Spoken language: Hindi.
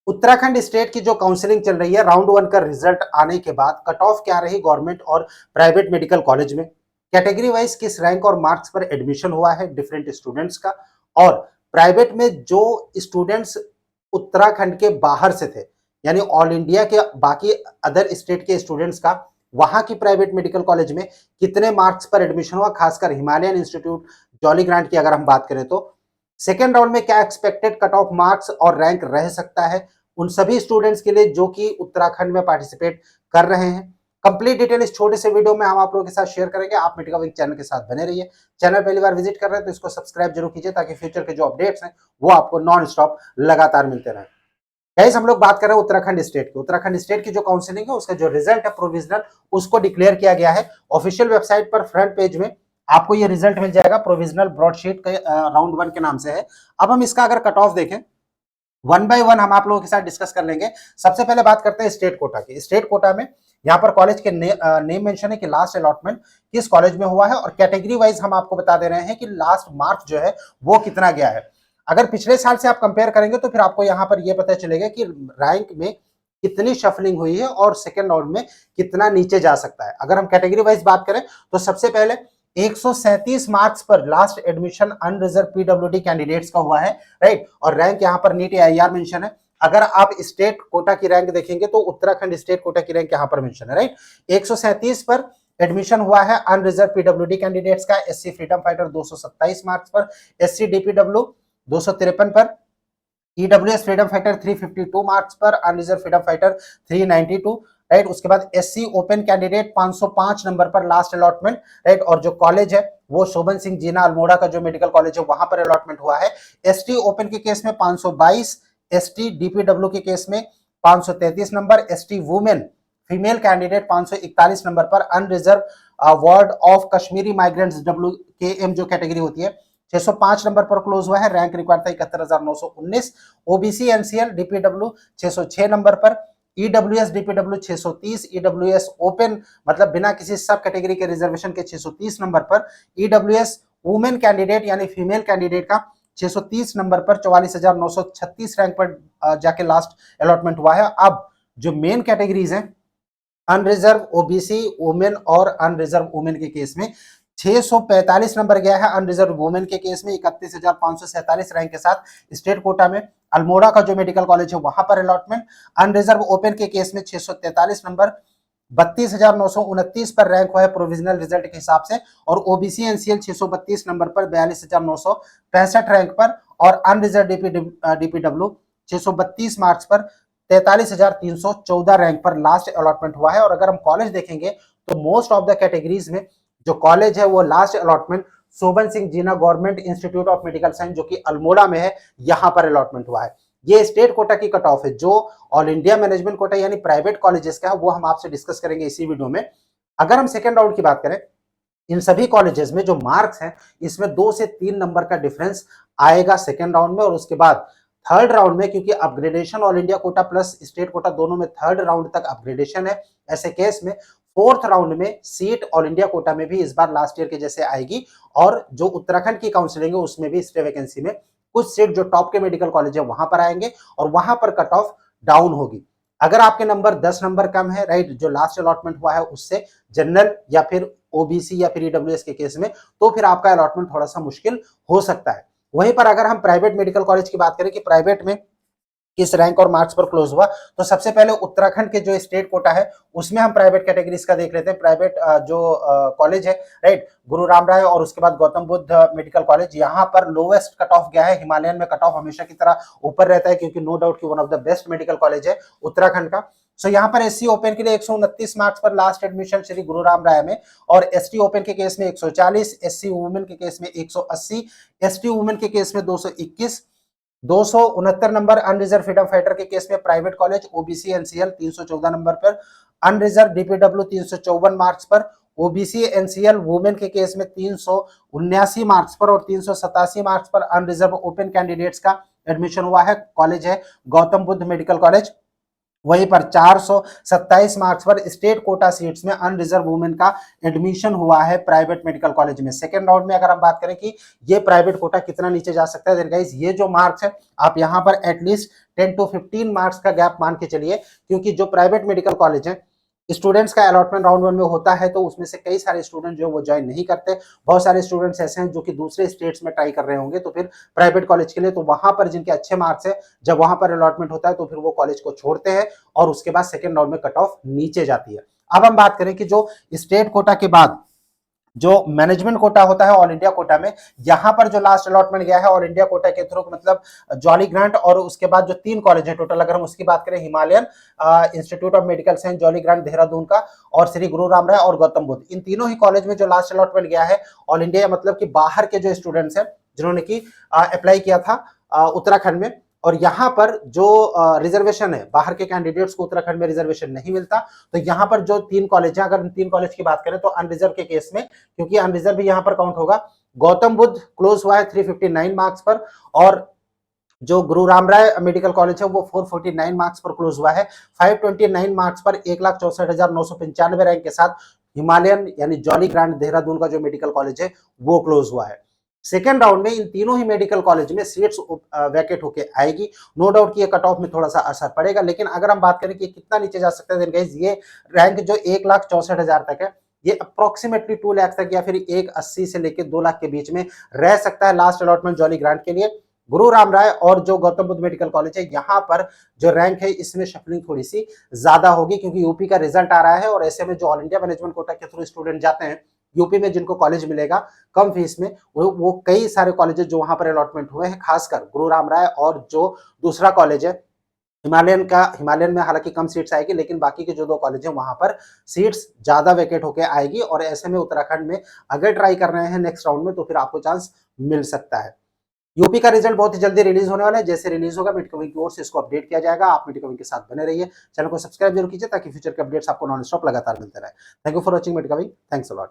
उत्तराखंड स्टेट की जो काउंसलिंग चल रही है, राउंड वन का रिजल्ट आने के बाद कट ऑफ क्या रही गवर्नमेंट और प्राइवेट मेडिकल कॉलेज में, कैटेगरी वाइज किस रैंक और मार्क्स पर एडमिशन हुआ है डिफरेंट स्टूडेंट्स का, और प्राइवेट में जो स्टूडेंट्स उत्तराखंड के बाहर से थे, यानी ऑल इंडिया के बाकी अदर स्टेट के स्टूडेंट्स का, वहां की प्राइवेट मेडिकल कॉलेज में कितने मार्क्स पर एडमिशन हुआ, खासकर हिमालयन इंस्टीट्यूट जॉली ग्रांट की अगर हम बात करें तो सेकेंड राउंड में क्या एक्सपेक्टेड कट ऑफ मार्क्स और रैंक रह सकता है उन सभी स्टूडेंट्स के लिए जो कि उत्तराखंड में पार्टिसिपेट कर रहे हैं। कंप्लीट डिटेल इस छोटे से वीडियो में हम आप लोगों के साथ शेयर करेंगे। आप मेडिका विंग चैनल के साथ बने रहिए। चैनल पहली बार विजिट कर रहे हैं तो इसको सब्सक्राइब जरूर कीजिए ताकि फ्यूचर के जो अपडेट्स हैं वो आपको नॉन स्टॉप लगातार मिलते रहे। गाइस, हम लोग बात कर रहे हैं उत्तराखंड स्टेट की। उत्तराखंड स्टेट की जो काउंसलिंग है उसका जो रिजल्ट है प्रोविजनल, उसको डिक्लेयर किया गया है ऑफिशियल वेबसाइट पर। फ्रंट पेज में आपको ये रिजल्ट मिल जाएगा, प्रोविजनल ब्रॉडशीट के राउंड वन के नाम से है। अब हम इसका अगर कट ऑफ देखें, वन बाय वन हम आप लोगों के साथ डिस्कस कर लेंगे। सबसे पहले बात करते हैं स्टेट कोटा की। स्टेट कोटा में यहाँ पर कॉलेज के नेम मेंशन है कि लास्ट अलॉटमेंट किस कॉलेज में हुआ है, और कैटेगरी वाइज हम आपको बता दे रहे हैं कि लास्ट मार्क्स जो है वो कितना गया है। अगर पिछले साल से आप कंपेयर करेंगे तो फिर आपको यहाँ पर यह पता चलेगा कि रैंक में कितनी शफलिंग हुई है और सेकेंड राउंड में कितना नीचे जा सकता है। अगर हम कैटेगरी वाइज बात करें तो सबसे पहले 137 मार्क्स पर last admission unreserved PWD candidates का हुआ है, राइट। और रैंक यहाँ पर नीट एआईआर मेंशन है। अगर आप स्टेट कोटा की रैंक देखेंगे तो उत्तराखंड स्टेट कोटा की रैंक यहाँ पर मेंशन है, राइट। 137 पर एडमिशन हुआ है अनरिजर्व पीडब्ल्यूडी कैंडिडेट्स का। एससी फ्रीडम फाइटर 227 मार्क्स पर, एससी डीपीडब्ल्यू 253 पर, ईडब्ल्यूएस फ्रीडम फाइटर 352 मार्क्स पर, अनरिजर्व फ्रीडम फाइटर 392, राइट। उसके बाद एससी ओपन कैंडिडेट 505 नंबर पर लास्ट अलॉटमेंट, राइट। और जो कॉलेज है वो शोभन सिंह जीना अल्मोड़ा का जो मेडिकल कॉलेज है वहां पर अलॉटमेंट हुआ है। एसटी ओपन के केस में 522, एसटी डीपीडब्ल्यू के केस में 533 number, ST women female candidate 541 number पर, unreserved ward of Kashmiri migrants W K M जो कैटेगरी होती है 605 नंबर पर क्लोज हुआ है। रैंक रिक्वायर्ड था 71,919। ओबीसी एनसीएल डीपीडब्ल्यू 606 नंबर पर, ईडब्ल्यूएस डीपीडब्ल्यू 630, ईडब्ल्यूएस ओपन मतलब बिना किसी सब कैटेगरी के रिजर्वेशन के 630 नंबर पर, ईडब्ल्यूएस वुमेन कैंडिडेट यानी फीमेल कैंडिडेट का 630 नंबर पर 44,936 रैंक पर जाके लास्ट अलॉटमेंट हुआ है। अब जो मेन कैटेगरीज हैं अनरिजर्व ओबीसी वुमेन और अनरिजर्व वुमेन के केस में 645 नंबर गया है। अनरिजर्व वुमेन के केस में 31,547 रैंक के साथ स्टेट कोटा में अल्मोड़ा का जो मेडिकल कॉलेज है वहां पर अलॉटमेंट। अनरिजर्व ओपन के केस में 643 नंबर 32,929 पर रैंक हुआ है प्रोविजनल रिजल्ट के हिसाब से, और ओबीसी एनसीएल 632 नंबर पर 42,965 रैंक पर, और अनरिजर्व डीपीडब्ल्यू 632 मार्क्स पर 43,314 रैंक पर लास्ट अलॉटमेंट हुआ है। और अगर हम कॉलेज देखेंगे तो मोस्ट ऑफ द कैटेगरीज में जो कॉलेज है वो last allotment Shobhan Singh Jeena government institute of medical science जो कि अल्मोड़ा में है, यहां पर अलॉटमेंट हुआ है। ये स्टेट कोटा की कट ऑफ है। जो ऑल इंडिया मैनेजमेंट कोटा यानी प्राइवेट कॉलेजेस का है वो हम आपसे डिस्कस करेंगे इसी वीडियो में। अगर हम सेकेंड राउंड की बात करें, इन सभी कॉलेजेस में जो मार्क्स हैं इसमें 2 से 3 नंबर का डिफरेंस आएगा सेकेंड राउंड में, और उसके बाद थर्ड राउंड में क्योंकि upgradation all India quota plus state quota दोनों में थर्ड राउंड तक अपग्रेडेशन है, ऐसे केस में फोर्थ राउंड में सीट ऑल इंडिया कोटा में भी इस बार लास्ट ईयर के जैसे आएगी, और जो उत्तराखंड की काउंसिलिंग है उसमें भी स्टे वैकेंसी में कुछ सीट जो टॉप के मेडिकल कॉलेज है वहां पर आएंगे और वहां पर कट ऑफ डाउन होगी। अगर आपके नंबर 10 नंबर कम है, राइट, जो लास्ट अलॉटमेंट हुआ है उससे जनरल या फिर ओबीसी या फिर ईडब्ल्यूएस के केस में, तो फिर आपका अलॉटमेंट थोड़ा सा मुश्किल हो सकता है। वहीं पर अगर हम प्राइवेट मेडिकल कॉलेज की बात करें कि प्राइवेट में किस रैंक और मार्क्स पर क्लोज हुआ, तो सबसे पहले उत्तराखंड के जो स्टेट कोटा है उसमें हम प्राइवेट कैटेगरीज का देख लेते हैं। प्राइवेट जो कॉलेज है, राइट, गुरु राम राय और उसके बाद गौतम बुद्ध मेडिकल कॉलेज, यहाँ पर लोवेस्ट कट ऑफ गया है। हिमालयन में कट ऑफ हमेशा की तरह ऊपर रहता है क्योंकि नो डाउट कि one of the best medical college है उत्तराखंड का। सो यहाँ पर एससी ओपन के लिए 129 मार्क्स पर लास्ट एडमिशन श्री गुरु राम राय में, और एसटी ओपन के केस में 140, एससी वुमेन के केस में 180, एसटी वुमेन के केस में 221, 269 नंबर अनरिजर्व फ्रीडम फाइटर के केस में private college OBC NCL 314 number पर, अनरिजर्व डीपीडब्ल्यू 354 मार्क्स पर, ओबीसी एनसीएल वुमेन के केस में 379 मार्क्स पर और 387 मार्क्स पर अनरिजर्व ओपन कैंडिडेट्स का एडमिशन हुआ है। कॉलेज है गौतम बुद्ध मेडिकल कॉलेज। वहीं पर 427 मार्क्स पर स्टेट कोटा सीट्स में अनरिजर्व वुमेन का एडमिशन हुआ है प्राइवेट मेडिकल कॉलेज में। सेकेंड राउंड में अगर हम बात करें कि ये प्राइवेट कोटा कितना नीचे जा सकता है, गाइस ये जो मार्क्स है आप यहाँ पर एटलीस्ट 10 to 15 मार्क्स का गैप मान के चलिए, क्योंकि जो प्राइवेट मेडिकल कॉलेज है स्टूडेंट्स का अलॉटमेंट राउंड वन में होता है तो उसमें से कई सारे स्टूडेंट जो वो ज्वाइन नहीं करते। बहुत सारे स्टूडेंट्स ऐसे हैं जो कि दूसरे स्टेट्स में ट्राई कर रहे होंगे तो फिर प्राइवेट कॉलेज के लिए, तो वहां पर जिनके अच्छे मार्क्स है जब वहां पर अलॉटमेंट होता है तो फिर वो कॉलेज को छोड़ते हैं और उसके बाद सेकेंड राउंड में कट ऑफ नीचे जाती है। अब हम बात करें कि जो स्टेट कोटा के बाद जो मैनेजमेंट कोटा होता है ऑल इंडिया कोटा में, यहां पर जो लास्ट अलॉटमेंट गया है ऑल इंडिया कोटा के थ्रू, मतलब जॉली ग्रांट और उसके बाद जो 3 कॉलेज है टोटल, अगर हम उसकी बात करें Himalayan institute of medical science, jolly grant Dehradun का, और श्री गुरु राम राय और गौतम बुद्ध, इन तीनों ही कॉलेज में जो लास्ट अलॉटमेंट गया है ऑल इंडिया, मतलब कि बाहर के जो स्टूडेंट्स हैं जिन्होंने की अप्लाई किया था उत्तराखंड में, और यहाँ पर जो रिजर्वेशन है बाहर के कैंडिडेट्स को उत्तराखंड में रिजर्वेशन नहीं मिलता, तो यहाँ पर जो 3 कॉलेज हैं, अगर 3 कॉलेज की बात करें तो अनरिजर्व के केस में, क्योंकि अनरिजर्व भी यहाँ पर काउंट होगा, गौतम बुद्ध क्लोज हुआ है 359 मार्क्स पर, और जो गुरु राम राय मेडिकल कॉलेज है वो 449 मार्क्स पर क्लोज हुआ है। 529 मार्क्स पर 1,64,995 रैंक के साथ हिमालयन यानी जॉली ग्रांट देहरादून का जो मेडिकल कॉलेज है वो क्लोज हुआ है। सेकेंड राउंड में इन तीनों ही मेडिकल कॉलेज में सीट्स वैकेट होके आएगी। नो डाउट कि ये कट ऑफ में थोड़ा सा असर पड़ेगा, लेकिन अगर हम बात करें कि कितना नीचे जा सकता है, गाइस ये रैंक जो 1,64,000 तक है, ये अप्रोक्सीमेटली 2 लाख तक या फिर 1,80 से लेकर 2 लाख के बीच में रह सकता है लास्ट अलॉटमेंट जॉली ग्रांट के लिए। गुरु राम राय और जो गौतम बुद्ध मेडिकल कॉलेज है यहाँ पर जो रैंक है इसमें शफलिंग थोड़ी सी ज्यादा होगी, क्योंकि यूपी का रिजल्ट आ रहा है और ऐसे में जो ऑल इंडिया मैनेजमेंट कोटा के थ्रू स्टूडेंट जाते हैं यूपी में, जिनको कॉलेज मिलेगा कम फीस में, वो कई सारे कॉलेजेस जो वहां पर अलॉटमेंट हुए हैं, खासकर गुरु राम राय और जो दूसरा कॉलेज है हिमालयन में हालांकि कम सीट्स आएगी, लेकिन बाकी के जो 2 कॉलेज हैं वहां पर सीट्स ज्यादा वैकेट होकर आएगी, और ऐसे में उत्तराखंड में अगर ट्राई कर रहे हैं नेक्स्ट राउंड में तो फिर आपको चांस मिल सकता है। यूपी का रिजल्ट बहुत ही जल्दी रिलीज होने वाला है, जैसे रिलीज होगा मेडिकविंग की ओर से इसको अपडेट किया जाएगा। आप मेडिकविंग के साथ बने रहिए, चैनल को सब्सक्राइब जरूर कीजिए ताकि फ्यूचर के अपडेट्स आपको नॉन स्टॉप लगातार मिलते रहे। Thank you for watching Medicwing, thanks a lot.